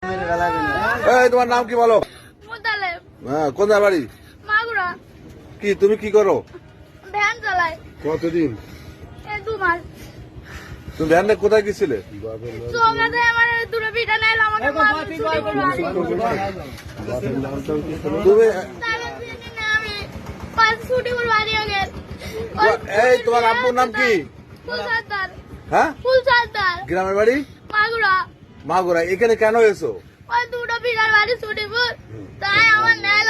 এই তোমার নাম কি বলো? মুতালেব। হ্যাঁ, কোথায় বাড়ি? মাগুরা। কি তুমি কি করো? ভ্যান চালাই। কতদিন? এই 2 মাস। তুমি ভ্যানে কোথায় গেছিলে? সোগাতে আমার দুটো পিঠা নাইল আমাকে তুমি আমি 5 ছুটি করে বাড়ি গেল। এই তোমার আব্বুর নাম কি? ফুল সাদ্দার। হ্যাঁ, ফুল সাদ্দার। গ্রামের বাড়ি মাগুরা। মাগুরা। এখানে কেন এসো? ওই দুটো পিঠার বাড়ি ছুটি করে তাই আমার নাইল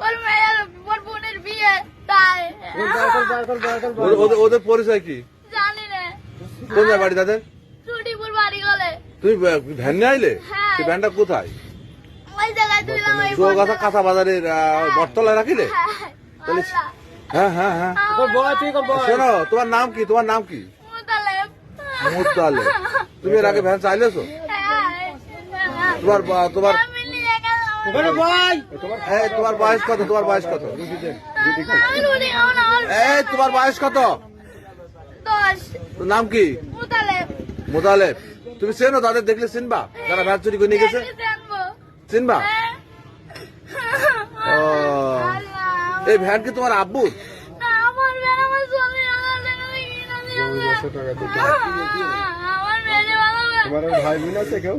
ওর মেয়ের ওর বোনের বিয়ে তাই ওদের পরিচয় কি? জানি না। কোথায় বাড়ি তাদের? ছুটিপুর বাড়ি গেলে তুমি ভ্যান নিয়ে আইলে? হ্যাঁ। সেই ভ্যানটা কোথায়? ওই জায়গায় তুইলাম ওই চৌগাছা কাঁথা বাজারের বটতলায় রাখিলে? তাহলে হ্যাঁ হ্যাঁ হ্যাঁ। শোনো, তোমার নাম কি? তোমার নাম কি? মুতালেব। মুতালেব। তুমি এর আগে ভ্যান চাইলেছো? তোমার তোমার এই তোমার বয়স কত? তোমার বয়স কত? এই তোমার বয়স কত? 10। তোর নাম কি? মুতালেব। মোতালেব। তুমি চেনো তাদের? দেখলে চিনবা যারা ভ্যান চুরি করে নিয়ে গেছে? চিনবা? ও, এই ভ্যান কি তোমার আব্বুর? আমার মেয়ে আমার স্বামী আমার তোমার ভাই বোন আছে কেউ?